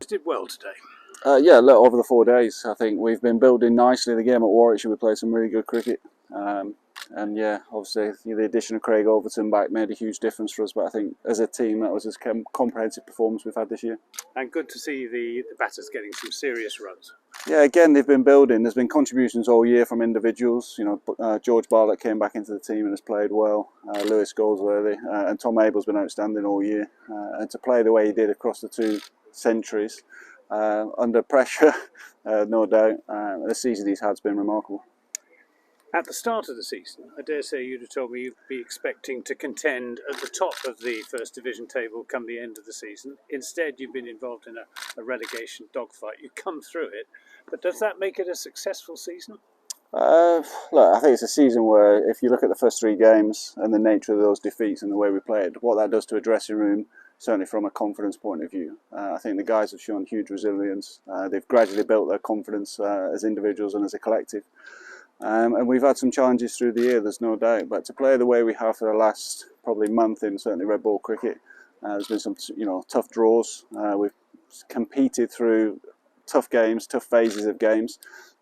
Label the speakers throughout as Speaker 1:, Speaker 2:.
Speaker 1: Did well today.
Speaker 2: Yeah, look, over the 4 days, I think we've been building nicely. The game at Warwickshire, we played some really good cricket. And yeah, obviously the addition of Craig Overton back made a huge difference for us. But I think as a team, that was as comprehensive performance we've had this year.
Speaker 1: And good to see the batters getting some serious runs.
Speaker 2: Yeah, again, they've been building. There's been contributions all year from individuals. You know, George Bartlett came back into the team and has played well. Lewis Goldsworthy and Tom Abel's been outstanding all year. And to play the way he did across the 2 centuries, under pressure, no doubt, the season he's had has been remarkable.
Speaker 1: At the start of the season, I dare say you'd have told me you'd be expecting to contend at the top of the First Division table come the end of the season. Instead, you've been involved in a relegation dogfight. You come through it, but does that make it a successful season?
Speaker 2: Look, I think it's a season where if you look at the first 3 games and the nature of those defeats and the way we played, what that does to a dressing room, certainly from a confidence point of view. I think the guys have shown huge resilience. They've gradually built their confidence as individuals and as a collective. And we've had some challenges through the year, there's no doubt. But to play the way we have for the last probably month in certainly red ball cricket, there's been some tough draws. We've competed through tough games, tough phases of games.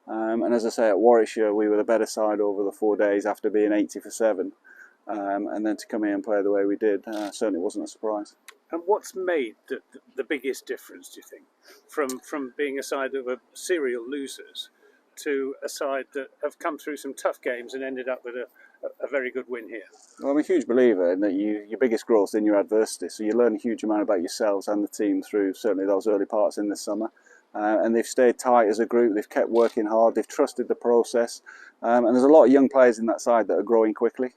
Speaker 2: And as I say, at Warwickshire, we were the better side over the 4 days after being 80 for 7. And then to come here and play the way we did certainly wasn't a surprise.
Speaker 1: And what's made the biggest difference, do you think, from being a side that were serial losers to a side that have come through some tough games and ended up with a very good win here?
Speaker 2: Well, I'm a huge believer in that your biggest growth in your adversity. So you learn a huge amount about yourselves and the team through certainly those early parts in the summer. And they've stayed tight as a group, they've kept working hard, they've trusted the process. And there's a lot of young players in that side that are growing quickly.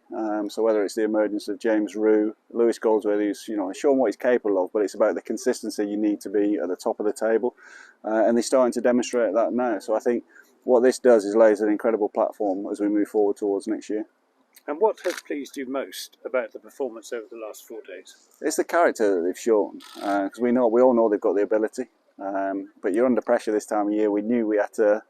Speaker 2: So whether it's the emergence of James Rue, Lewis Goldsworthy, who's shown what he's capable of, but it's about the consistency you need to be at the top of the table. And they're starting to demonstrate that now. So I think what this does is lays an incredible platform as we move forward towards next year.
Speaker 1: And what has pleased you most about the performance over the last 4 days?
Speaker 2: It's the character that they've shown, because we all know they've got the ability. But you're under pressure this time of year. We knew we had to,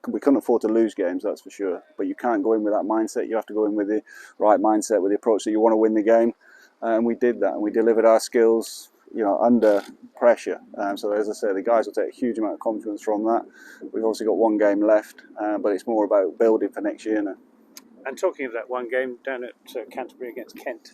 Speaker 2: we couldn't afford to lose games, that's for sure. But you can't go in with that mindset. You have to go in with the right mindset, with the approach that you want to win the game. And we did that, and we delivered our skills, under pressure. So as I say, the guys will take a huge amount of confidence from that. We've obviously got 1 game left, but it's more about building for next year now.
Speaker 1: And talking of that 1 game down at Canterbury against Kent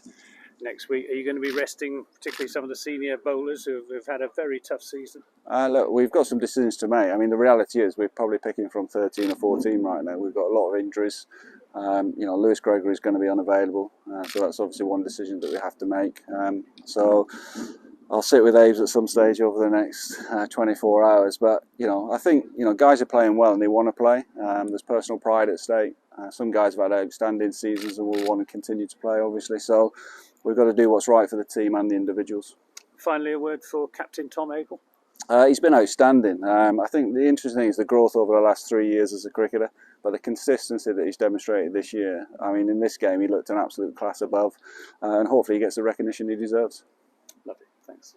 Speaker 1: next week, are you going to be resting particularly some of the senior bowlers who have had a very tough season?
Speaker 2: Look, we've got some decisions to make. I mean, the reality is we're probably picking from 13 or 14 right now. We've got a lot of injuries. Lewis Gregory is going to be unavailable, so that's obviously one decision that we have to make. So I'll sit with Aves at some stage over the next 24 hours. But, I think, guys are playing well and they want to play. There's personal pride at stake. Some guys have had outstanding seasons and will want to continue to play, obviously. So we've got to do what's right for the team and the individuals.
Speaker 1: Finally, a word for Captain Tom Abel.
Speaker 2: He's been outstanding. I think the interesting thing is the growth over the last 3 years as a cricketer, but the consistency that he's demonstrated this year. I mean, in this game, he looked an absolute class above, and hopefully he gets the recognition he deserves.
Speaker 1: Lovely, thanks.